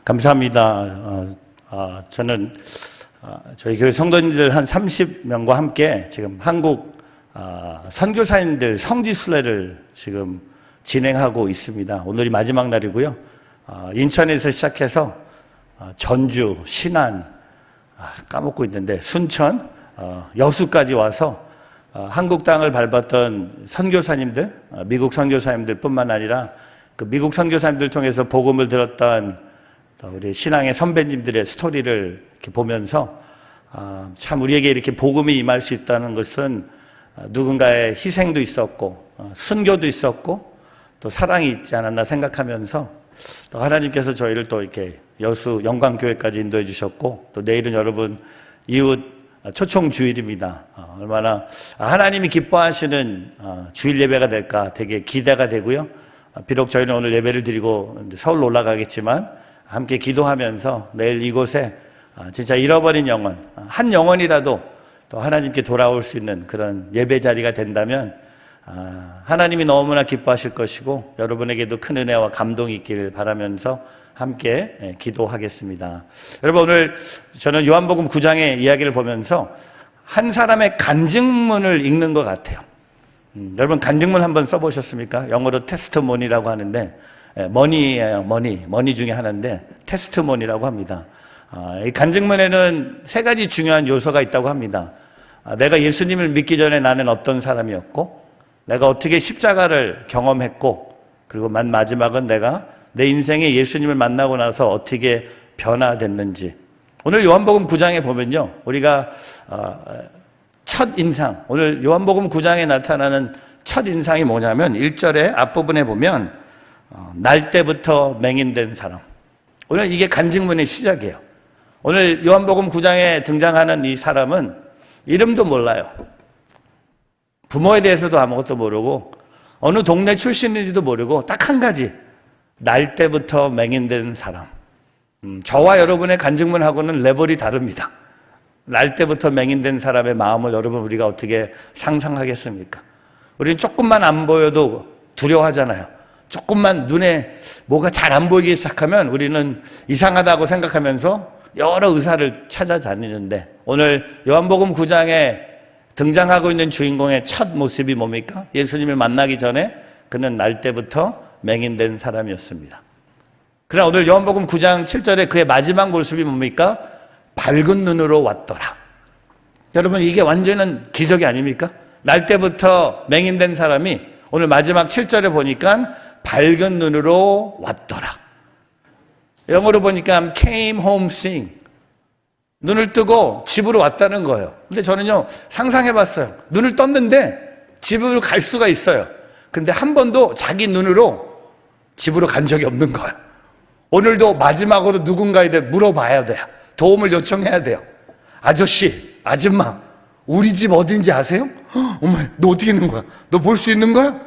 감사합니다. 저는 저희 교회 성도님들 한 30명과 함께 지금 한국 선교사님들 성지순례를 지금 진행하고 있습니다. 오늘이 마지막 날이고요. 인천에서 시작해서 전주, 신안, 까먹고 있는데 순천, 여수까지 와서 한국 땅을 밟았던 선교사님들, 미국 선교사님들 뿐만 아니라 그 미국 선교사님들 통해서 복음을 들었던 우리 신앙의 선배님들의 스토리를 이렇게 보면서 참 우리에게 이렇게 복음이 임할 수 있다는 것은 누군가의 희생도 있었고 순교도 있었고 또 사랑이 있지 않았나 생각하면서 또 하나님께서 저희를 또 이렇게 여수 영광교회까지 인도해 주셨고 또 내일은 여러분 이웃 초청 주일입니다. 얼마나 하나님이 기뻐하시는 주일 예배가 될까 되게 기대가 되고요. 비록 저희는 오늘 예배를 드리고 서울로 올라가겠지만 함께 기도하면서 내일 이곳에 진짜 잃어버린 영혼, 한 영혼이라도 또 하나님께 돌아올 수 있는 그런 예배 자리가 된다면 하나님이 너무나 기뻐하실 것이고 여러분에게도 큰 은혜와 감동이 있기를 바라면서 함께 기도하겠습니다. 여러분, 오늘 저는 요한복음 9장의 이야기를 보면서 한 사람의 간증문을 읽는 것 같아요. 여러분, 간증문 한번 써보셨습니까? 영어로 테스트모니라고 하는데 머니예요. 머니 중에 하나인데 테스트모니라고 합니다. 이 간증문에는 세 가지 중요한 요소가 있다고 합니다. 내가 예수님을 믿기 전에 나는 어떤 사람이었고, 내가 어떻게 십자가를 경험했고, 그리고 마지막은 내가 내 인생에 예수님을 만나고 나서 어떻게 변화됐는지. 오늘 요한복음 9장에 보면요, 우리가 첫 인상, 오늘 요한복음 9장에 나타나는 첫 인상이 뭐냐면 1절의 앞부분에 보면 날 때부터 맹인된 사람. 오늘 이게 간증문의 시작이에요. 오늘 요한복음 9장에 등장하는 이 사람은 이름도 몰라요. 부모에 대해서도 아무것도 모르고 어느 동네 출신인지도 모르고 딱 한 가지, 날 때부터 맹인된 사람. 저와 여러분의 간증문하고는 레벨이 다릅니다. 날 때부터 맹인된 사람의 마음을 여러분 우리가 어떻게 상상하겠습니까? 우리는 조금만 안 보여도 두려워하잖아요. 조금만 눈에 뭐가 잘 안 보이기 시작하면 우리는 이상하다고 생각하면서 여러 의사를 찾아다니는데 오늘 요한복음 9장에 등장하고 있는 주인공의 첫 모습이 뭡니까? 예수님을 만나기 전에 그는 날 때부터 맹인된 사람이었습니다. 그러나 오늘 요한복음 9장 7절에 그의 마지막 모습이 뭡니까? 밝은 눈으로 왔더라. 여러분, 이게 완전한 기적이 아닙니까? 날 때부터 맹인된 사람이 오늘 마지막 7절에 보니까 밝은 눈으로 왔더라. 영어로 보니까 came home seeing. 눈을 뜨고 집으로 왔다는 거예요. 근데 저는요, 상상해봤어요. 눈을 떴는데 집으로 갈 수가 있어요. 근데 한 번도 자기 눈으로 집으로 간 적이 없는 거예요. 오늘도 마지막으로 누군가에게 물어봐야 돼요. 도움을 요청해야 돼요. 아저씨, 아줌마, 우리 집 어딘지 아세요? 어머, 너 어떻게 있는 거야? 너 볼 수 있는 거야?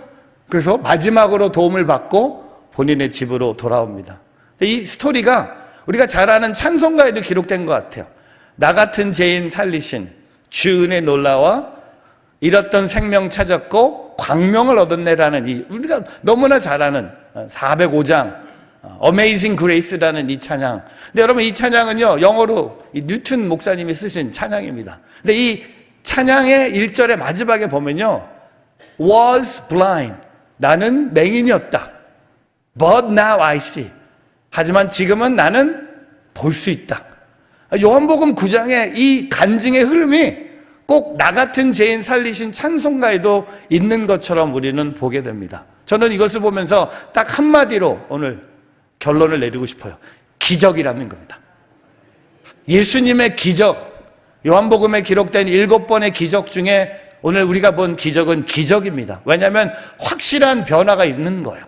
그래서 마지막으로 도움을 받고 본인의 집으로 돌아옵니다. 이 스토리가 우리가 잘 아는 찬송가에도 기록된 것 같아요. 나 같은 죄인 살리신 주 은혜 놀라와 잃었던 생명 찾았고 광명을 얻었네라는 이 우리가 너무나 잘 아는 405장 Amazing Grace라는 이 찬양. 근데 여러분, 이 찬양은요, 영어로 이 뉴튼 목사님이 쓰신 찬양입니다. 근데 이 찬양의 1절의 마지막에 보면요, was blind. 나는 맹인이었다. But now I see. 하지만 지금은 나는 볼 수 있다. 요한복음 9장의 이 간증의 흐름이 꼭 나 같은 죄인 살리신 찬송가에도 있는 것처럼 우리는 보게 됩니다. 저는 이것을 보면서 딱 한마디로 오늘 결론을 내리고 싶어요. 기적이라는 겁니다. 예수님의 기적, 요한복음에 기록된 7번의 기적 중에 오늘 우리가 본 기적은 기적입니다. 왜냐하면 확실한 변화가 있는 거예요.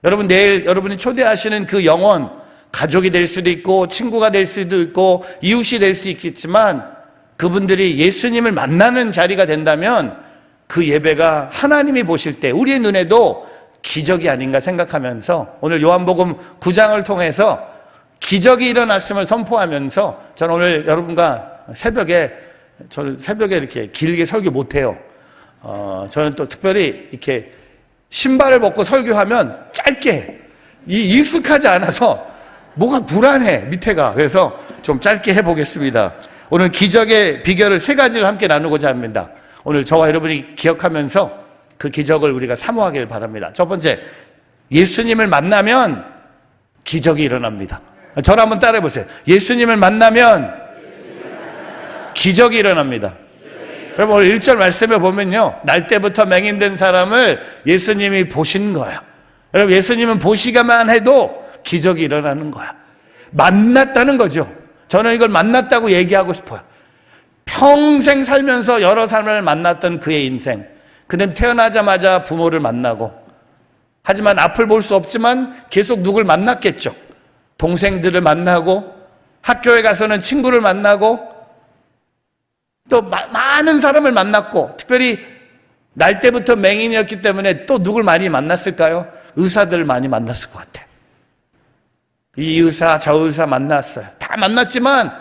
여러분, 내일 여러분이 초대하시는 그 영혼, 가족이 될 수도 있고 친구가 될 수도 있고 이웃이 될 수 있겠지만 그분들이 예수님을 만나는 자리가 된다면 그 예배가 하나님이 보실 때 우리의 눈에도 기적이 아닌가 생각하면서 오늘 요한복음 9장을 통해서 기적이 일어났음을 선포하면서 저는 오늘 여러분과 저는 새벽에 이렇게 길게 설교 못해요. 저는 또 특별히 이렇게 신발을 벗고 설교하면 짧게 익숙하지 않아서 뭐가 불안해, 밑에가. 그래서 좀 짧게 해보겠습니다. 오늘 기적의 비결을 3가지를 함께 나누고자 합니다. 오늘 저와 여러분이 기억하면서 그 기적을 우리가 사모하기를 바랍니다. 첫 번째, 예수님을 만나면 기적이 일어납니다. 저를 한번 따라해 보세요. 예수님을 만나면 기적이 일어납니다. 여러분, 오늘 1절 말씀에 보면요, 날 때부터 맹인된 사람을 예수님이 보신 거예요. 여러분, 예수님은 보시기만 해도 기적이 일어나는 거야. 만났다는 거죠. 저는 이걸 만났다고 얘기하고 싶어요. 평생 살면서 여러 사람을 만났던 그의 인생. 그는 태어나자마자 부모를 만나고, 하지만 앞을 볼 수 없지만 계속 누굴 만났겠죠. 동생들을 만나고, 학교에 가서는 친구를 만나고, 또 많은 사람을 만났고, 특별히 날 때부터 맹인이었기 때문에 또 누굴 많이 만났을까요? 의사들을 많이 만났을 것 같아요. 이 의사, 저 의사 만났어요. 다 만났지만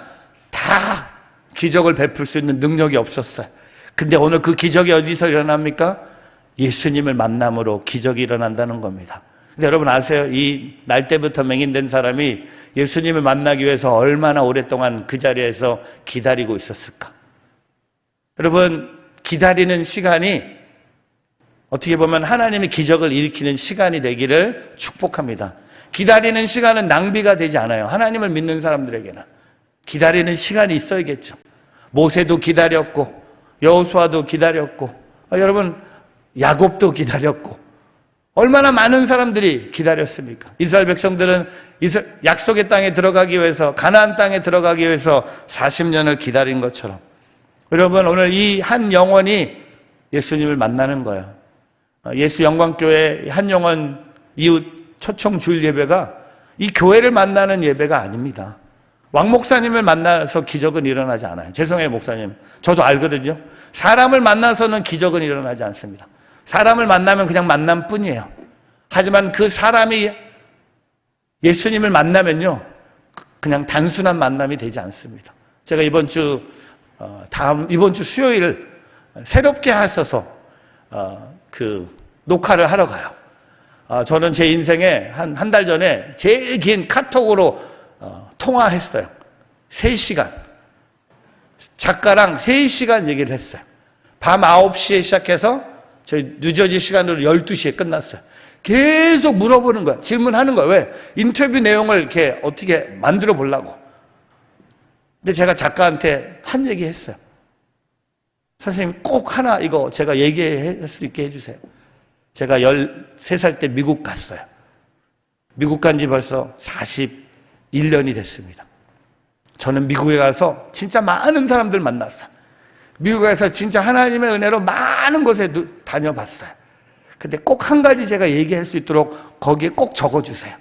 다 기적을 베풀 수 있는 능력이 없었어요. 근데 오늘 그 기적이 어디서 일어납니까? 예수님을 만남으로 기적이 일어난다는 겁니다. 근데 여러분 아세요? 이 날 때부터 맹인된 사람이 예수님을 만나기 위해서 얼마나 오랫동안 그 자리에서 기다리고 있었을까? 여러분, 기다리는 시간이 어떻게 보면 하나님의 기적을 일으키는 시간이 되기를 축복합니다. 기다리는 시간은 낭비가 되지 않아요. 하나님을 믿는 사람들에게는 기다리는 시간이 있어야겠죠. 모세도 기다렸고, 여호수아도 기다렸고, 여러분 야곱도 기다렸고, 얼마나 많은 사람들이 기다렸습니까? 이스라엘 백성들은 약속의 땅에 들어가기 위해서, 가나안 땅에 들어가기 위해서 40년을 기다린 것처럼, 여러분 오늘 이 한 영혼이 예수님을 만나는 거예요. 예수 영광교회 한 영혼 이웃 초청 주일 예배가 이 교회를 만나는 예배가 아닙니다. 왕 목사님을 만나서 기적은 일어나지 않아요. 죄송해요, 목사님. 저도 알거든요. 사람을 만나서는 기적은 일어나지 않습니다. 사람을 만나면 그냥 만남 뿐이에요. 하지만 그 사람이 예수님을 만나면요, 그냥 단순한 만남이 되지 않습니다. 제가 이번 주 수요일 새롭게 하셔서 녹화를 하러 가요. 저는 제 인생에 한 달 전에 제일 긴 카톡으로 통화했어요. 3시간. 작가랑 3시간 얘기를 했어요. 밤 9시에 시작해서 저희 뉴저지 시간으로 12시에 끝났어요. 계속 물어보는 거야. 질문하는 거야. 왜? 인터뷰 내용을 이렇게 어떻게 만들어 보려고. 근데 제가 작가한테 한 얘기 했어요. 선생님 꼭 하나 이거 제가 얘기할 수 있게 해주세요. 제가 13살 때 미국 갔어요. 미국 간 지 벌써 41년이 됐습니다. 저는 미국에 가서 진짜 많은 사람들 만났어요. 미국에 가서 진짜 하나님의 은혜로 많은 곳에 다녀봤어요. 근데 꼭 한 가지 제가 얘기할 수 있도록 거기에 꼭 적어주세요.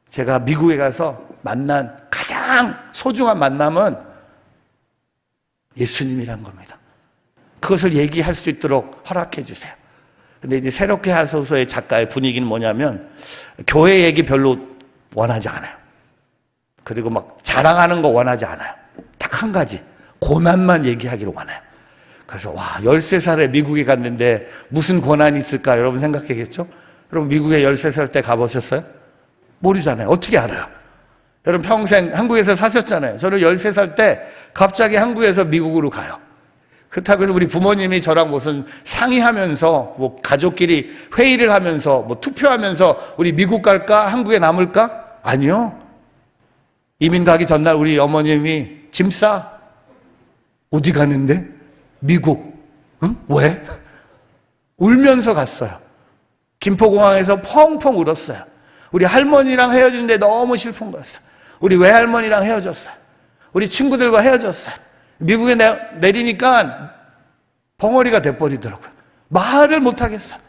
제가 미국에 가서 만난 가장 소중한 만남은 예수님이란 겁니다. 그것을 얘기할 수 있도록 허락해 주세요. 근데 이제 새롭게 하소서의 작가의 분위기는 뭐냐면 교회 얘기 별로 원하지 않아요. 그리고 막 자랑하는 거 원하지 않아요. 딱 한 가지, 고난만 얘기하기를 원해요. 그래서 13살에 미국에 갔는데 무슨 고난이 있을까 여러분 생각했겠죠? 여러분 미국에 13살 때 가보셨어요? 모르잖아요. 어떻게 알아요? 여러분 평생 한국에서 사셨잖아요. 저는 13살 때 갑자기 한국에서 미국으로 가요. 그렇다고 해서 우리 부모님이 저랑 무슨 상의하면서 뭐 가족끼리 회의를 하면서 뭐 투표하면서 우리 미국 갈까 한국에 남을까? 아니요. 이민 가기 전날 우리 어머님이 짐 싸. 어디 가는데? 미국. 응? 왜? 울면서 갔어요. 김포공항에서 펑펑 울었어요. 우리 할머니랑 헤어지는데 너무 슬픈 거였어요. 우리 외할머니랑 헤어졌어요. 우리 친구들과 헤어졌어요. 미국에 내리니까 벙어리가 돼버리더라고요. 말을 못하겠어요.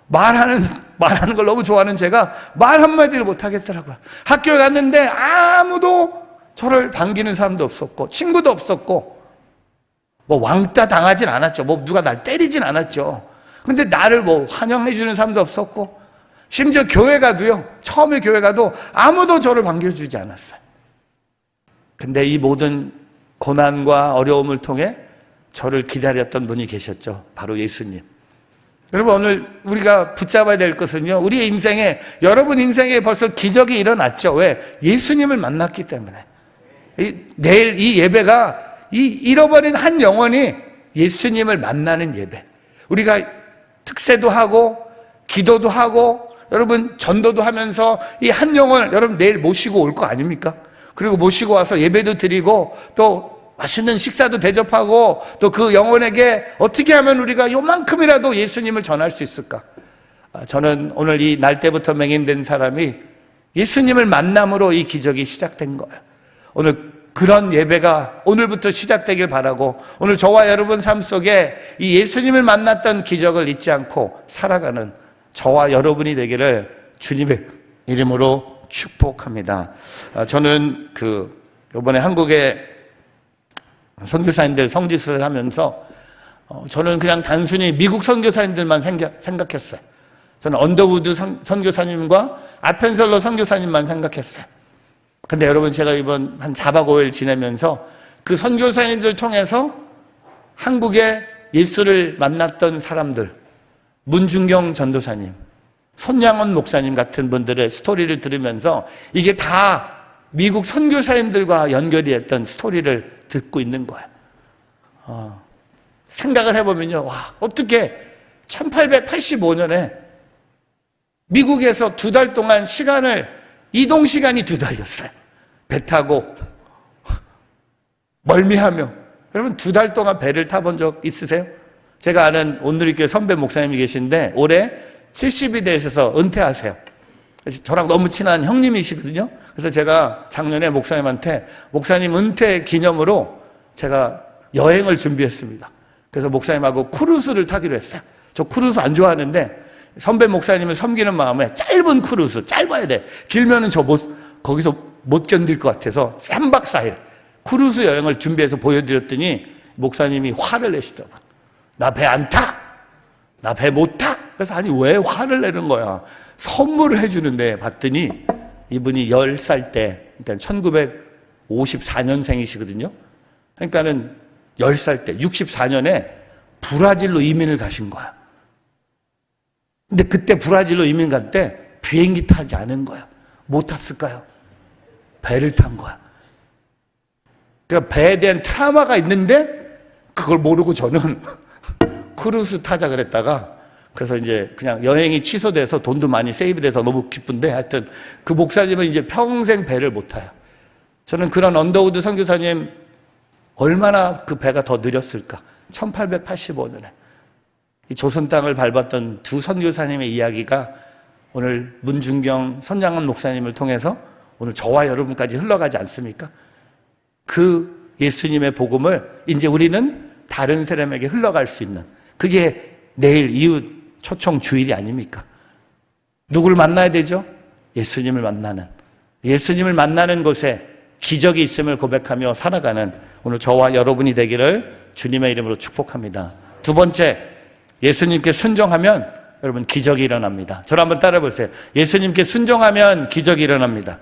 말하는 걸 너무 좋아하는 제가 말 한마디를 못하겠더라고요. 학교에 갔는데 아무도 저를 반기는 사람도 없었고, 친구도 없었고, 뭐 왕따 당하진 않았죠. 뭐 누가 날 때리진 않았죠. 근데 나를 뭐 환영해주는 사람도 없었고, 심지어 교회 가도요, 처음에 교회 가도 아무도 저를 반겨주지 않았어요. 근데 이 모든 고난과 어려움을 통해 저를 기다렸던 분이 계셨죠. 바로 예수님. 여러분, 오늘 우리가 붙잡아야 될 것은요, 우리의 인생에, 여러분 인생에 벌써 기적이 일어났죠. 왜? 예수님을 만났기 때문에. 내일 이 예배가 잃어버린 한 영혼이 예수님을 만나는 예배. 우리가 특세도 하고 기도도 하고 여러분 전도도 하면서 이 한 영혼을 여러분 내일 모시고 올 거 아닙니까? 그리고 모시고 와서 예배도 드리고 또 맛있는 식사도 대접하고 또 그 영혼에게 어떻게 하면 우리가 요만큼이라도 예수님을 전할 수 있을까? 저는 오늘 이 날 때부터 맹인된 사람이 예수님을 만남으로 이 기적이 시작된 거예요. 오늘 그런 예배가 오늘부터 시작되길 바라고 오늘 저와 여러분 삶 속에 이 예수님을 만났던 기적을 잊지 않고 살아가는 저와 여러분이 되기를 주님의 이름으로 축복합니다. 저는 이번에 한국에 선교사님들 성지수를 하면서 저는 그냥 단순히 미국 선교사님들만 생각했어요. 저는 언더우드 선교사님과 아펜셀러 선교사님만 생각했어요. 근데 여러분 제가 이번 한 4박 5일 지내면서 그 선교사님들 통해서 한국에 예수를 만났던 사람들, 문중경 전도사님, 손양원 목사님 같은 분들의 스토리를 들으면서 이게 다 미국 선교사님들과 연결이 했던 스토리를 듣고 있는 거예요. 생각을 해보면요, 와, 어떻게 1885년에 미국에서 2달 동안 이동 시간이 2달이었어요. 배 타고 멀미하며. 여러분 2달 동안 배를 타본 적 있으세요? 제가 아는 온누리교회 선배 목사님이 계신데 올해 70이 되셔서 은퇴하세요. 저랑 너무 친한 형님이시거든요. 그래서 제가 작년에 목사님한테 목사님 은퇴 기념으로 제가 여행을 준비했습니다. 그래서 목사님하고 크루즈를 타기로 했어요. 저 크루즈 안 좋아하는데 선배 목사님을 섬기는 마음에 짧은 크루즈, 짧아야 돼. 길면은 거기서 못 견딜 것 같아서 3박 4일 크루즈 여행을 준비해서 보여드렸더니 목사님이 화를 내시더라고요. 나 배 안 타! 나 배 못 타! 그래서 아니 왜 화를 내는 거야? 선물을 해주는데 봤더니 이분이 10살 때, 그러니까 1954년생이시거든요. 그러니까는 10살 때, 64년에 브라질로 이민을 가신 거야. 근데 그때 브라질로 이민 갈 때 비행기 타지 않은 거야. 못 탔을까요? 배를 탄 거야. 그러니까 배에 대한 트라우마가 있는데 그걸 모르고 저는 크루즈 타자 그랬다가 그래서 이제 그냥 여행이 취소돼서 돈도 많이 세이브돼서 너무 기쁜데 하여튼 그 목사님은 이제 평생 배를 못 타요. 저는 그런 언더우드 선교사님 얼마나 그 배가 더 느렸을까. 1885년에 이 조선 땅을 밟았던 두 선교사님의 이야기가 오늘 문중경 선장원 목사님을 통해서 오늘 저와 여러분까지 흘러가지 않습니까? 그 예수님의 복음을 이제 우리는 다른 사람에게 흘러갈 수 있는, 그게 내일 이웃 초청 주일이 아닙니까? 누구를 만나야 되죠? 예수님을 만나는 곳에 기적이 있음을 고백하며 살아가는 오늘 저와 여러분이 되기를 주님의 이름으로 축복합니다. 두 번째, 예수님께 순종하면 여러분 기적이 일어납니다. 저를 한번 따라해 보세요. 예수님께 순종하면 기적이 일어납니다.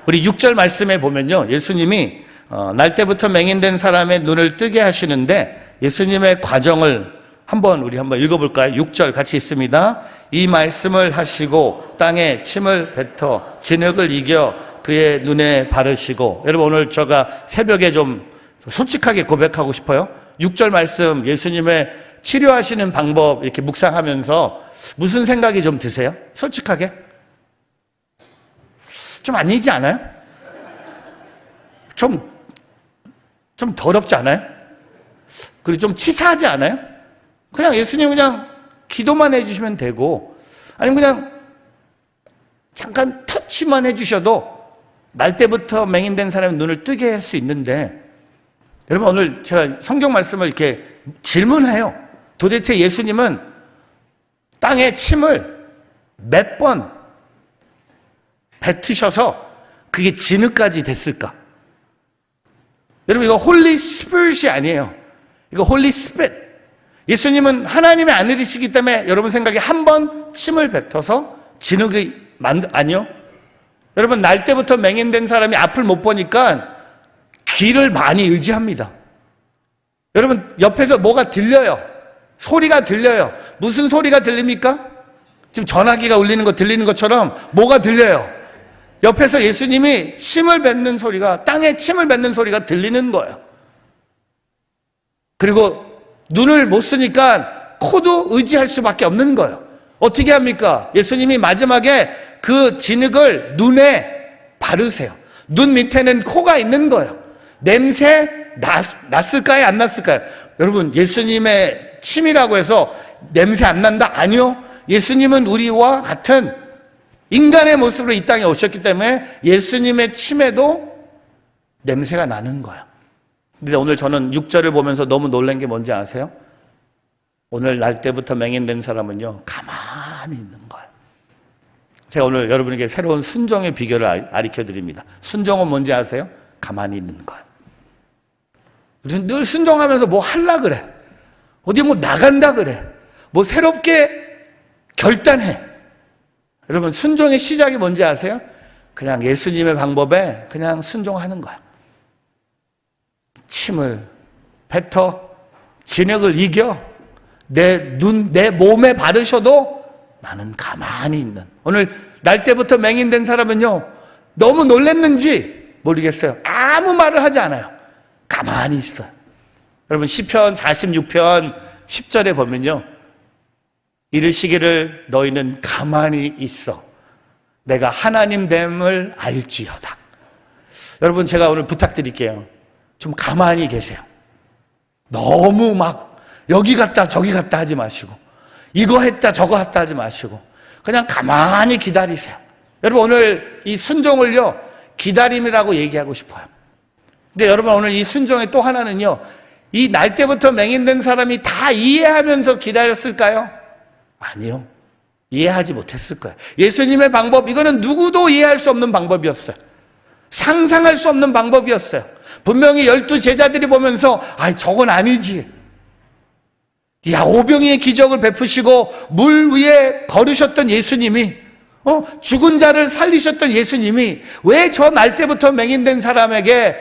우리 6절 말씀에 보면요, 예수님이 날 때부터 맹인된 사람의 눈을 뜨게 하시는데 예수님의 과정을 우리 한번 읽어볼까요? 6절 같이 있습니다. 이 말씀을 하시고 땅에 침을 뱉어 진흙을 이겨 그의 눈에 바르시고. 여러분 오늘 제가 새벽에 좀 솔직하게 고백하고 싶어요. 6절 말씀 예수님의 치료하시는 방법 이렇게 묵상하면서 무슨 생각이 좀 드세요? 솔직하게. 좀 아니지 않아요? 좀 더럽지 않아요? 그리고 좀 치사하지 않아요? 그냥 예수님 그냥 기도만 해주시면 되고, 아니면 그냥 잠깐 터치만 해주셔도 날 때부터 맹인된 사람의 눈을 뜨게 할 수 있는데, 여러분 오늘 제가 성경 말씀을 이렇게 질문해요. 도대체 예수님은 땅에 침을 몇 번 뱉으셔서 그게 진흙까지 됐을까? 여러분 이거 홀리 스피릿이 아니에요. 이거 홀리 스피릿. 예수님은 하나님의 아들이시기 때문에 여러분 생각에 한 번 침을 뱉어서 진흙이 아니요. 여러분 날 때부터 맹인된 사람이 앞을 못 보니까 귀를 많이 의지합니다. 여러분, 옆에서 뭐가 들려요. 소리가 들려요. 무슨 소리가 들립니까? 지금 전화기가 울리는 거 들리는 것처럼 뭐가 들려요. 옆에서 예수님이 침을 뱉는 소리가, 땅에 침을 뱉는 소리가 들리는 거예요. 그리고 눈을 못 쓰니까 코도 의지할 수밖에 없는 거예요. 어떻게 합니까? 예수님이 마지막에 그 진흙을 눈에 바르세요. 눈 밑에는 코가 있는 거예요. 냄새 났을까요? 안 났을까요? 여러분, 예수님의 침이라고 해서 냄새 안 난다? 아니요. 예수님은 우리와 같은 인간의 모습으로 이 땅에 오셨기 때문에 예수님의 침에도 냄새가 나는 거예요. 근데 오늘 저는 6절을 보면서 너무 놀란 게 뭔지 아세요? 오늘 날 때부터 맹인된 사람은요, 가만히 있는 거예요. 제가 오늘 여러분에게 새로운 순종의 비결을 가르쳐 드립니다. 순종은 뭔지 아세요? 가만히 있는 거예요. 우리는 늘 순종하면서 뭐 하려 그래. 어디 뭐 나간다 그래. 뭐 새롭게 결단해. 여러분, 순종의 시작이 뭔지 아세요? 그냥 예수님의 방법에 그냥 순종하는 거야. 침을 뱉어, 진흙을 이겨, 내 몸에 바르셔도 나는 가만히 있는. 오늘 날 때부터 맹인된 사람은요, 너무 놀랬는지 모르겠어요. 아무 말을 하지 않아요. 가만히 있어요. 여러분, 시편 46편 10절에 보면요, 이르시기를 너희는 가만히 있어 내가 하나님 됨을 알지어다. 여러분, 제가 오늘 부탁드릴게요. 좀 가만히 계세요. 너무 막 여기 갔다 저기 갔다 하지 마시고, 이거 했다 저거 했다 하지 마시고, 그냥 가만히 기다리세요. 여러분, 오늘 이 순종을요, 기다림이라고 얘기하고 싶어요. 근데 여러분, 오늘 이 순종의 또 하나는요, 이 날 때부터 맹인된 사람이 다 이해하면서 기다렸을까요? 아니요. 이해하지 못했을 거예요. 예수님의 방법, 이거는 누구도 이해할 수 없는 방법이었어요. 상상할 수 없는 방법이었어요. 분명히 12 제자들이 보면서, 저건 아니지. 야, 오병이의 기적을 베푸시고 물 위에 걸으셨던 예수님이, 죽은 자를 살리셨던 예수님이 왜 저 날 때부터 맹인된 사람에게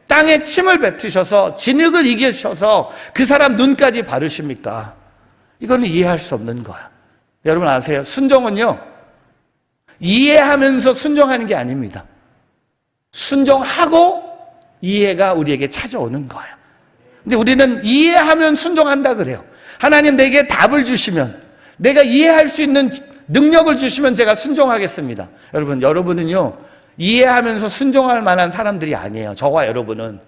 땅에 침을 뱉으셔서 진흙을 이기셔서 그 사람 눈까지 바르십니까? 이거는 이해할 수 없는 거야. 여러분 아세요? 순종은요, 이해하면서 순종하는 게 아닙니다. 순종하고 이해가 우리에게 찾아오는 거예요. 근데 우리는 이해하면 순종한다 그래요. 하나님 내게 답을 주시면, 내가 이해할 수 있는 능력을 주시면 제가 순종하겠습니다. 여러분은요, 이해하면서 순종할 만한 사람들이 아니에요. 저와 여러분은.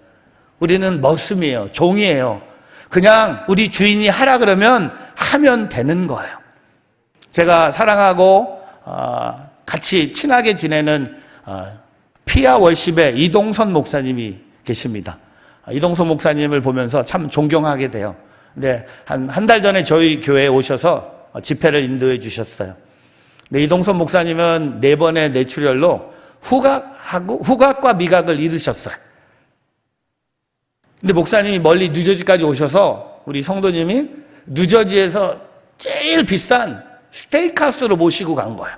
우리는 머슴이에요. 종이에요. 그냥 우리 주인이 하라 그러면 하면 되는 거예요. 제가 사랑하고 같이 친하게 지내는 피아 월십의 이동선 목사님이 계십니다. 이동선 목사님을 보면서 참 존경하게 돼요. 근데 한 달 전에 저희 교회에 오셔서 집회를 인도해 주셨어요. 근데 이동선 목사님은 4번의 뇌출혈로 후각과 미각을 잃으셨어요. 근데 목사님이 멀리 뉴저지까지 오셔서 우리 성도님이 뉴저지에서 제일 비싼 스테이크하우스로 모시고 간 거예요.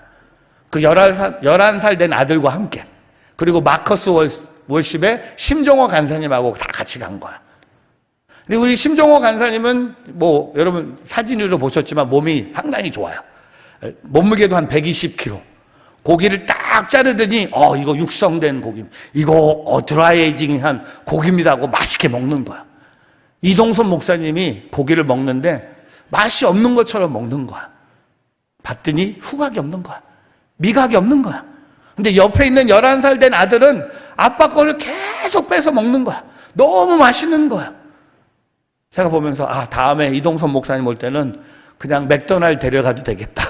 그 11살 된 아들과 함께. 그리고 마커스 월십의 심종호 간사님하고 다 같이 간 거야. 근데 우리 심종호 간사님은 뭐 여러분 사진으로 보셨지만 몸이 상당히 좋아요. 몸무게도 한 120kg. 고기를 딱 자르더니 이거 육성된 고기, 이거 드라이에이징한 고기입니다 하고 맛있게 먹는 거야. 이동선 목사님이 고기를 먹는데 맛이 없는 것처럼 먹는 거야. 봤더니 후각이 없는 거야. 미각이 없는 거야. 근데 옆에 있는 11살 된 아들은 아빠 거를 계속 뺏어 먹는 거야. 너무 맛있는 거야. 제가 보면서 다음에 이동선 목사님 올 때는 그냥 맥도날드 데려가도 되겠다.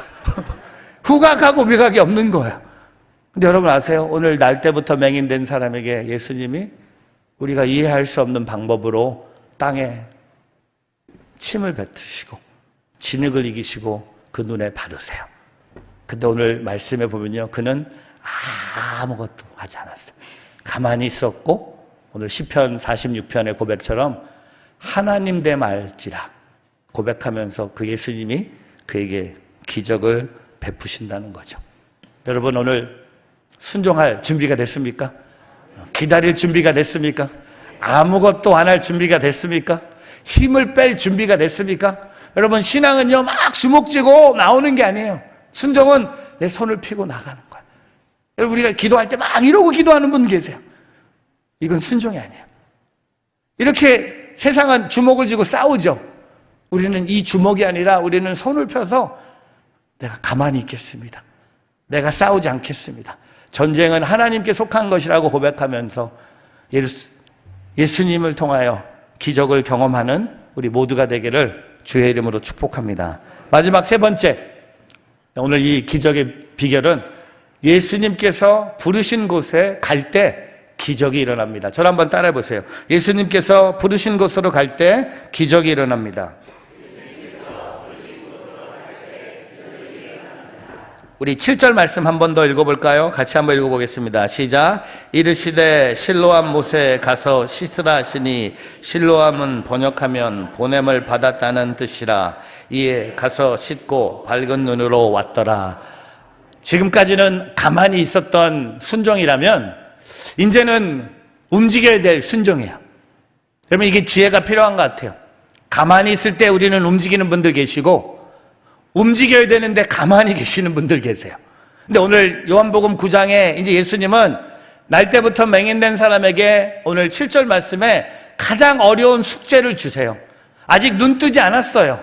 후각하고 미각이 없는 거야. 근데 여러분 아세요? 오늘 날 때부터 맹인된 사람에게 예수님이 우리가 이해할 수 없는 방법으로 땅에 침을 뱉으시고 진흙을 이기시고 그 눈에 바르세요. 근데 오늘 말씀에 보면요, 그는 아무것도 하지 않았어요. 가만히 있었고, 오늘 시편 46편의 고백처럼 하나님 됨 알지라 고백하면서 그 예수님이 그에게 기적을 베푸신다는 거죠. 여러분 오늘 순종할 준비가 됐습니까? 기다릴 준비가 됐습니까? 아무것도 안 할 준비가 됐습니까? 힘을 뺄 준비가 됐습니까? 여러분, 신앙은요, 막 주먹 쥐고 나오는 게 아니에요. 순종은 내 손을 펴고 나가는 거예요. 여러분, 우리가 기도할 때 막 이러고 기도하는 분 계세요. 이건 순종이 아니에요. 이렇게 세상은 주먹을 쥐고 싸우죠. 우리는 이 주먹이 아니라 우리는 손을 펴서 내가 가만히 있겠습니다. 내가 싸우지 않겠습니다. 전쟁은 하나님께 속한 것이라고 고백하면서 예수님을 통하여 기적을 경험하는 우리 모두가 되기를 주의 이름으로 축복합니다. 마지막 세 번째, 오늘 이 기적의 비결은 예수님께서 부르신 곳에 갈 때 기적이 일어납니다. 저를 한번 따라해 보세요. 예수님께서 부르신 곳으로 갈 때 기적이 일어납니다. 우리 7절 말씀 한 번 더 읽어볼까요? 같이 한번 읽어보겠습니다. 시작. 이르시되 실로암 못에 가서 씻으라 하시니, 실로암은 번역하면 보냄을 받았다는 뜻이라. 이에 가서 씻고 밝은 눈으로 왔더라. 지금까지는 가만히 있었던 순종이라면 이제는 움직여야 될 순종이에요. 여러분, 이게 지혜가 필요한 것 같아요. 가만히 있을 때 우리는 움직이는 분들 계시고, 움직여야 되는데 가만히 계시는 분들 계세요. 근데 오늘 요한복음 9장에 이제 예수님은 날 때부터 맹인된 사람에게 오늘 7절 말씀에 가장 어려운 숙제를 주세요. 아직 눈 뜨지 않았어요.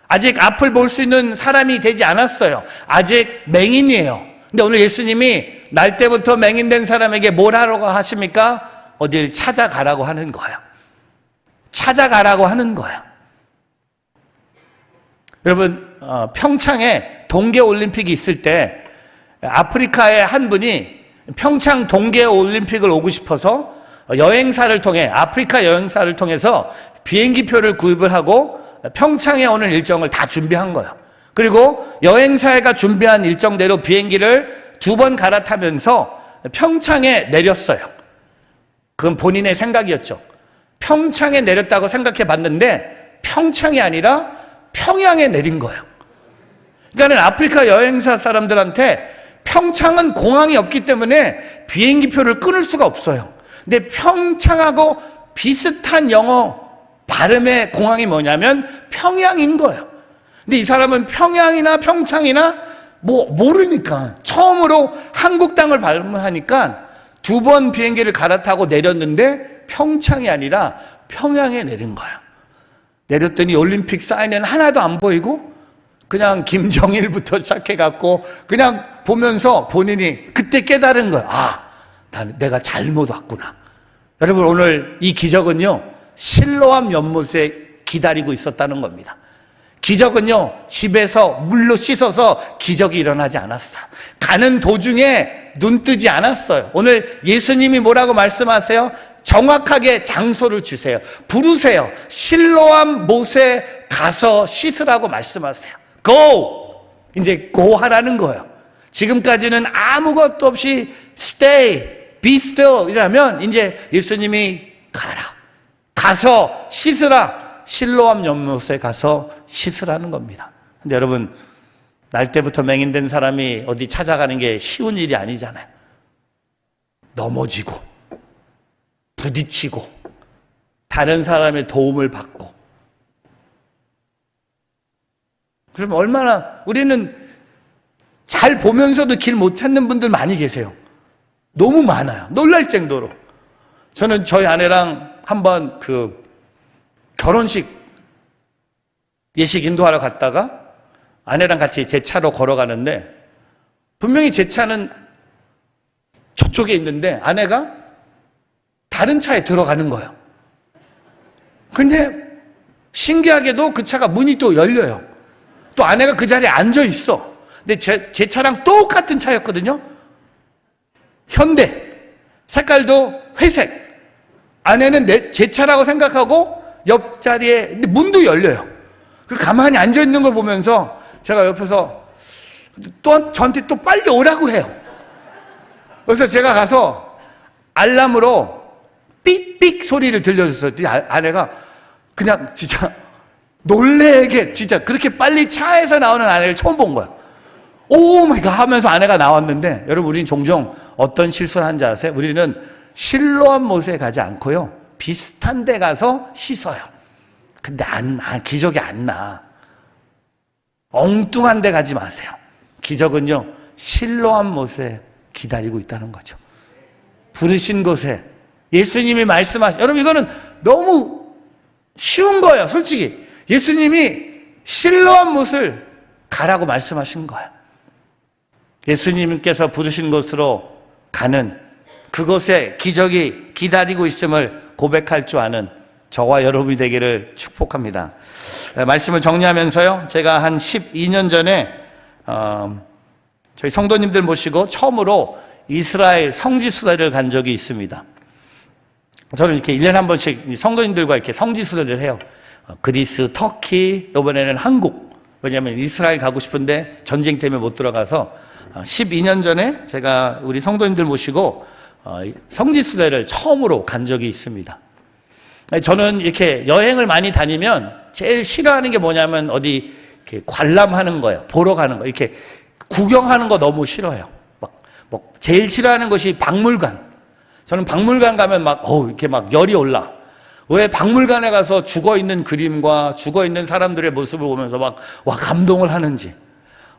아직 앞을 볼 수 있는 사람이 되지 않았어요. 아직 맹인이에요. 근데 오늘 예수님이 날 때부터 맹인된 사람에게 뭘 하라고 하십니까? 어딜 찾아가라고 하는 거예요. 찾아가라고 하는 거예요. 여러분, 평창에 동계올림픽이 있을 때 아프리카의 한 분이 평창 동계올림픽을 오고 싶어서 여행사를 통해, 아프리카 여행사를 통해서 비행기표를 구입을 하고 평창에 오는 일정을 다 준비한 거예요. 그리고 여행사가 준비한 일정대로 비행기를 2번 갈아타면서 평창에 내렸어요. 그건 본인의 생각이었죠. 평창에 내렸다고 생각해 봤는데 평창이 아니라 평양에 내린 거예요. 그러니까 아프리카 여행사 사람들한테 평창은 공항이 없기 때문에 비행기표를 끊을 수가 없어요. 근데 평창하고 비슷한 영어 발음의 공항이 뭐냐면 평양인 거예요. 근데 이 사람은 평양이나 평창이나 모르니까 처음으로 한국 땅을 방문하니까 2번 비행기를 갈아타고 내렸는데 평창이 아니라 평양에 내린 거예요. 내렸더니 올림픽 사인은 하나도 안 보이고 그냥 김정일부터 시작해갖고 그냥 보면서 본인이 그때 깨달은 거예요. 내가 잘못 왔구나. 여러분, 오늘 이 기적은요, 실로암 연못에 기다리고 있었다는 겁니다. 기적은요, 집에서 물로 씻어서 기적이 일어나지 않았어요. 가는 도중에 눈 뜨지 않았어요. 오늘 예수님이 뭐라고 말씀하세요? 정확하게 장소를 주세요. 부르세요. 실로암 못에 가서 씻으라고 말씀하세요. Go! 이제 go 하라는 거예요. 지금까지는 아무것도 없이 stay, be still 이라면 이제 예수님이 가라. 가서 씻으라. 실로암 연못에 가서 씻으라는 겁니다. 근데 여러분, 날 때부터 맹인된 사람이 어디 찾아가는 게 쉬운 일이 아니잖아요. 넘어지고 부딪히고 다른 사람의 도움을 받고, 그럼 얼마나, 우리는 잘 보면서도 길 못 찾는 분들 많이 계세요. 너무 많아요. 놀랄 정도로. 저는 저희 아내랑 한번 결혼식 예식 인도하러 갔다가 아내랑 같이 제 차로 걸어가는데 분명히 제 차는 저쪽에 있는데 아내가 다른 차에 들어가는 거예요. 근데 신기하게도 그 차가 문이 또 열려요. 또 아내가 그 자리에 앉아 있어. 근데 제 차랑 똑같은 차였거든요. 현대. 색깔도 회색. 아내는 제 차라고 생각하고 옆자리에, 근데 문도 열려요. 그 가만히 앉아 있는 걸 보면서 제가 옆에서 또 저한테 또 빨리 오라고 해요. 그래서 제가 가서 알람으로 삑삑 소리를 들려줬어요. 아내가 그냥 진짜 놀래게, 진짜 그렇게 빨리 차에서 나오는 아내를 처음 본 거야. 오 마이 갓 하면서 아내가 나왔는데, 여러분, 우리는 종종 어떤 실수를 하는지 아세요? 우리는 실로암 못에 가지 않고요, 비슷한 데 가서 씻어요. 근데 기적이 안 나. 엉뚱한 데 가지 마세요. 기적은요, 실로암 못에 기다리고 있다는 거죠. 부르신 곳에 예수님이 여러분 이거는 너무 쉬운 거예요. 솔직히 예수님이 실로암 못을 가라고 말씀하신 거예요. 예수님께서 부르신 곳으로 가는 그곳에 기적이 기다리고 있음을 고백할 줄 아는 저와 여러분이 되기를 축복합니다. 말씀을 정리하면서요, 제가 한 12년 전에 저희 성도님들 모시고 처음으로 이스라엘 성지순례를 간 적이 있습니다. 저는 이렇게 1년에 한 번씩 성도님들과 이렇게 성지순례를 해요. 그리스, 터키, 이번에는 한국. 왜냐하면 이스라엘 가고 싶은데 전쟁 때문에 못 들어가서 12년 전에 제가 우리 성도님들 모시고 성지순례를 처음으로 간 적이 있습니다. 저는 이렇게 여행을 많이 다니면 제일 싫어하는 게 뭐냐면 어디 이렇게 관람하는 거예요. 보러 가는 거. 이렇게 구경하는 거 너무 싫어요. 제일 싫어하는 것이 박물관. 저는 박물관 가면 이렇게 열이 올라. 왜 박물관에 가서 죽어 있는 그림과 죽어 있는 사람들의 모습을 보면서 감동을 하는지.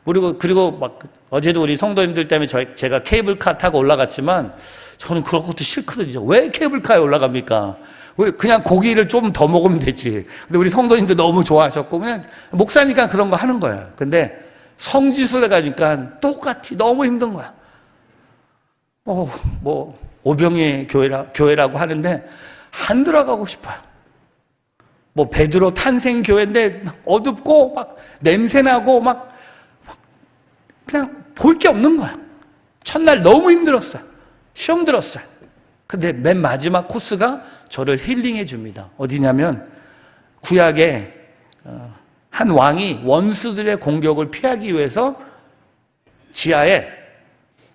그리고 어제도 우리 성도님들 때문에 제가 케이블카 타고 올라갔지만 저는 그런 것도 싫거든요. 왜 케이블카에 올라갑니까? 왜 그냥 고기를 좀 더 먹으면 되지. 근데 우리 성도님들 너무 좋아하셨고 그냥 목사니까 그런 거 하는 거야. 근데 성지순례 가니까 똑같이 너무 힘든 거야. 오병이의 교회라고 하는데 안 들어가고 싶어요. 베드로 탄생 교회인데 어둡고 냄새나고 그냥 볼 게 없는 거야. 첫날 너무 힘들었어요. 시험 들었어요. 근데 맨 마지막 코스가 저를 힐링해 줍니다. 어디냐면 구약에 한 왕이 원수들의 공격을 피하기 위해서 지하에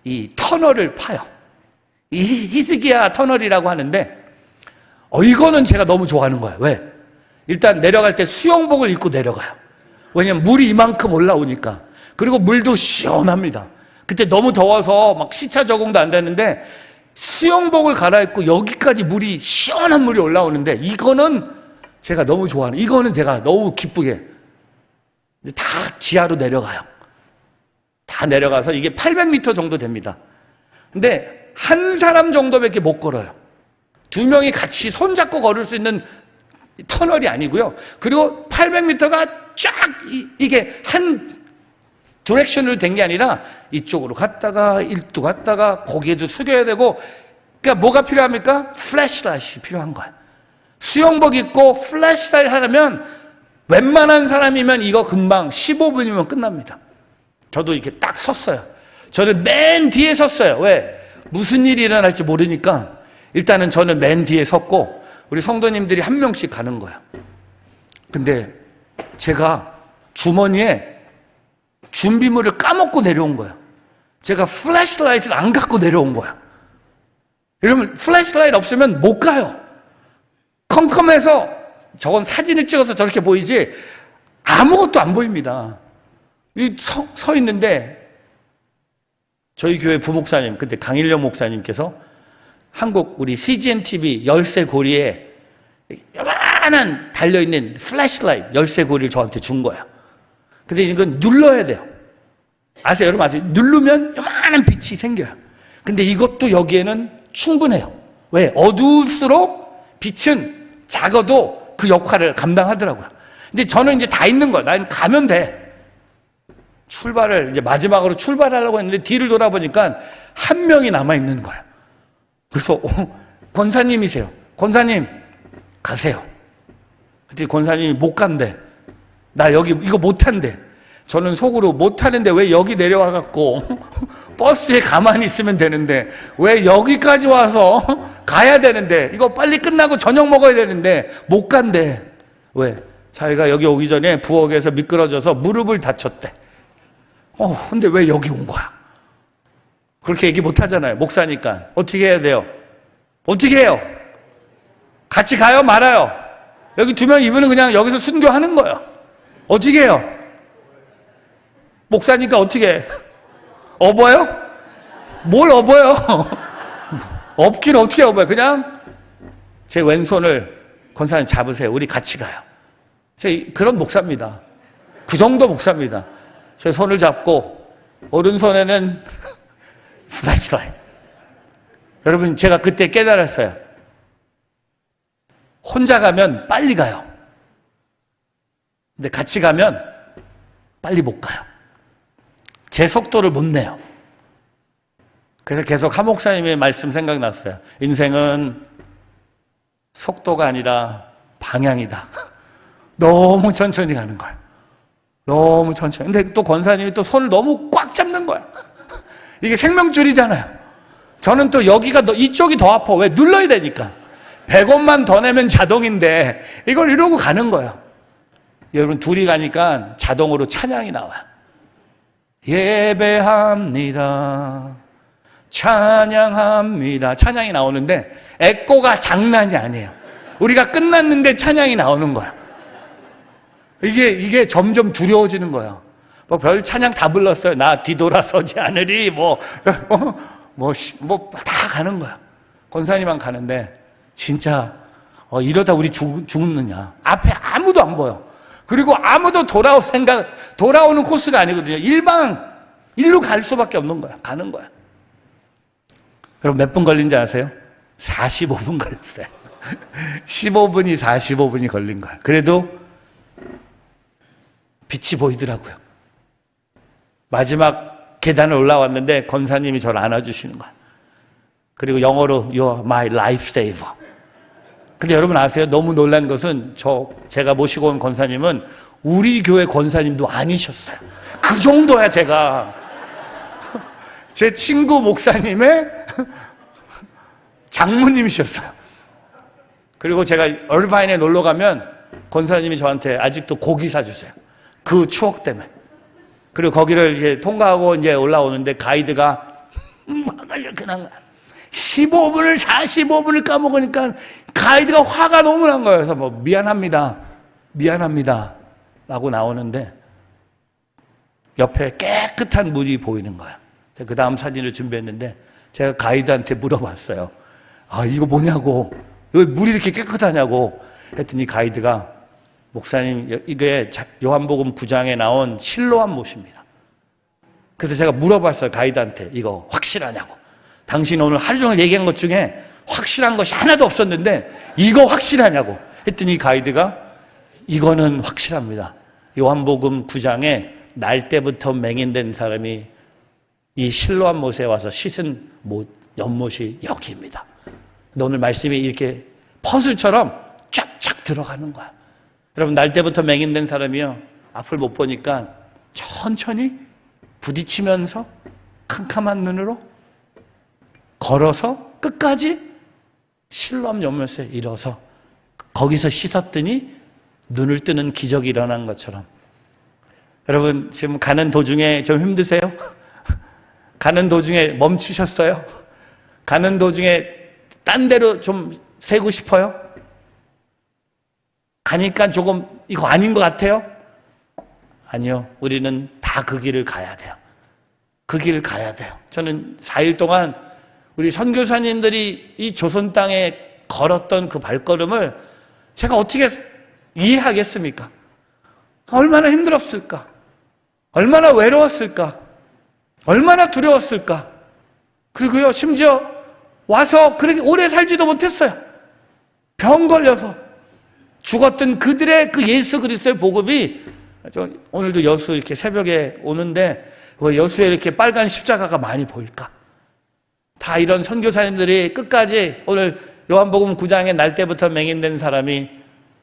이 터널을 파요. 이 히스기야 터널이라고 하는데 이거는 제가 너무 좋아하는 거예요. 왜? 일단 내려갈 때 수영복을 입고 내려가요. 왜냐면 물이 이만큼 올라오니까. 그리고 물도 시원합니다. 그때 너무 더워서 시차 적응도 안 되는데 수영복을 갈아입고 여기까지 시원한 물이 올라오는데 이거는 제가 너무 좋아하는, 이거는 제가 너무 기쁘게 다 지하로 내려가요. 다 내려가서 이게 800m 정도 됩니다. 근데 한 사람 정도밖에 못 걸어요. 두 명이 같이 손잡고 걸을 수 있는 터널이 아니고요. 그리고 800m가 쫙 이게 한 디렉션으로 된 게 아니라 이쪽으로 갔다가 일도 갔다가 고개도 숙여야 되고, 그러니까 뭐가 필요합니까? 플래시라이트가 필요한 거야. 수영복 입고 플래시라이트 하려면 웬만한 사람이면 이거 금방 15분이면 끝납니다. 저도 이렇게 딱 섰어요. 저는 맨 뒤에 섰어요. 왜? 무슨 일이 일어날지 모르니까 일단은 저는 맨 뒤에 섰고 우리 성도님들이 한 명씩 가는 거야. 근데 제가 주머니에 준비물을 까먹고 내려온 거야. 제가 플래시라이트를 안 갖고 내려온 거야. 여러분, 플래시라이트 없으면 못 가요. 컴컴해서 저건 사진을 찍어서 저렇게 보이지 아무것도 안 보입니다. 서 있는데 저희 교회 부목사님, 그때 강일영 목사님께서 한국 우리 CGN TV 열쇠고리에 요만한 달려있는 플래시라이트 열쇠고리를 저한테 준 거야. 근데 이건 눌러야 돼요. 아세요? 여러분 아세요? 누르면 요만한 빛이 생겨요. 근데 이것도 여기에는 충분해요. 왜? 어두울수록 빛은 작아도 그 역할을 감당하더라고요. 근데 저는 이제 다 있는 거야. 난 가면 돼. 출발을 이제 마지막으로 출발하려고 했는데 뒤를 돌아보니까 한 명이 남아있는 거야. 그래서 권사님이세요. 권사님 가세요. 그때 권사님이 못 간대. 나 여기 이거 못한대. 저는 속으로 못하는데 왜 여기 내려와갖고 버스에 가만히 있으면 되는데 왜 여기까지 와서 가야 되는데 이거 빨리 끝나고 저녁 먹어야 되는데 못 간대. 왜? 자기가 여기 오기 전에 부엌에서 미끄러져서 무릎을 다쳤대. 근데 왜 여기 온 거야? 그렇게 얘기 못 하잖아요. 목사니까. 어떻게 해야 돼요? 어떻게 해요? 같이 가요? 말아요? 여기 두 명 이분은 그냥 여기서 순교하는 거예요. 어떻게 해요? 목사니까 어떻게 해? 업어요? 뭘 업어요? 업기는 어떻게 업어요? 그냥 제 왼손을 권사님 잡으세요. 우리 같이 가요. 그런 목사입니다. 그 정도 목사입니다. 제 손을 잡고 오른손에는 플래시라이트. 여러분, 제가 그때 깨달았어요. 혼자 가면 빨리 가요. 근데 같이 가면 빨리 못 가요. 제 속도를 못 내요. 그래서 계속 한 목사님의 말씀 생각났어요. 인생은 속도가 아니라 방향이다. 너무 천천히 가는 거예요. 너무 천천히. 근데 또 권사님이 또 손을 너무 꽉 잡는 거야. 이게 생명줄이잖아요. 저는 또 여기가 이쪽이 더 아파. 왜? 눌러야 되니까. 100원만 더 내면 자동인데 이걸 이러고 가는 거예요. 여러분, 둘이 가니까 자동으로 찬양이 나와요. 예배합니다. 찬양합니다. 찬양이 나오는데 에코가 장난이 아니에요. 우리가 끝났는데 찬양이 나오는 거야. 이게 점점 두려워지는 거예요. 뭐 별 찬양 다 불렀어요. 나 뒤돌아서지 않으리 다 가는 거야. 권사님만 가는데 진짜 이러다 우리 죽느냐. 앞에 아무도 안 보여. 그리고 아무도 돌아오는 코스가 아니거든요. 일로 갈 수밖에 없는 거야. 가는 거야. 여러분, 몇 분 걸린지 아세요? 45분 걸렸어요. 15분이 45분이 걸린 거야. 그래도 빛이 보이더라고요. 마지막 계단을 올라왔는데 권사님이 저를 안아주시는 거야. 그리고 영어로 You're my lifesaver. 근데 여러분 아세요? 너무 놀란 것은 제가 모시고 온 권사님은 우리 교회 권사님도 아니셨어요. 그 정도야 제가. 제 친구 목사님의 장모님이셨어요. 그리고 제가 얼바인에 놀러 가면 권사님이 저한테 아직도 고기 사주세요. 그 추억 때문에. 그리고 거기를 이제 통과하고 이제 올라오는데 가이드가 화가 이렇게 난 거야. 15분을 45분을 까먹으니까 가이드가 화가 너무 난 거예요. 그래서 미안합니다 라고 나오는데 옆에 깨끗한 물이 보이는 거야. 그 다음 사진을 준비했는데 제가 가이드한테 물어봤어요. 이거 뭐냐고, 왜 물이 이렇게 깨끗하냐고 했더니 가이드가 목사님, 이게 요한복음 9장에 나온 실로암 못입니다. 그래서 제가 물어봤어요. 가이드한테 이거 확실하냐고. 당신 오늘 하루 종일 얘기한 것 중에 확실한 것이 하나도 없었는데 이거 확실하냐고 했더니 가이드가 이거는 확실합니다. 요한복음 9장에 날 때부터 맹인된 사람이 이 실로암 못에 와서 씻은 연못이 여기입니다. 근데 오늘 말씀이 이렇게 퍼즐처럼 쫙쫙 들어가는 거야. 여러분, 날 때부터 맹인된 사람이요, 앞을 못 보니까 천천히 부딪히면서 캄캄한 눈으로 걸어서 끝까지 실로암 연못에 이뤄서 거기서 씻었더니 눈을 뜨는 기적이 일어난 것처럼. 여러분, 지금 가는 도중에 좀 힘드세요? 가는 도중에 멈추셨어요? 가는 도중에 딴 데로 좀 새고 싶어요? 가니까 조금 이거 아닌 것 같아요? 아니요. 우리는 다 그 길을 가야 돼요. 그 길을 가야 돼요. 저는 4일 동안 우리 선교사님들이 이 조선 땅에 걸었던 그 발걸음을 제가 어떻게 이해하겠습니까? 얼마나 힘들었을까? 얼마나 외로웠을까? 얼마나 두려웠을까? 그리고요, 심지어 와서 그렇게 오래 살지도 못했어요. 병 걸려서 죽었던 그들의 그 예수 그리스도의 복음이, 오늘도 여수 이렇게 새벽에 오는데 왜 여수에 이렇게 빨간 십자가가 많이 보일까? 다 이런 선교사님들이 끝까지 오늘 요한복음 9장에 날 때부터 맹인된 사람이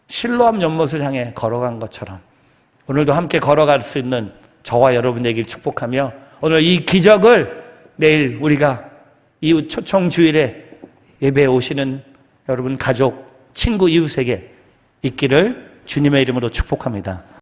실로암 연못을 향해 걸어간 것처럼 오늘도 함께 걸어갈 수 있는 저와 여러분 되길 축복하며, 오늘 이 기적을 내일 우리가 이웃 초청 주일에 예배에 오시는 여러분 가족, 친구, 이웃에게 있기를 주님의 이름으로 축복합니다.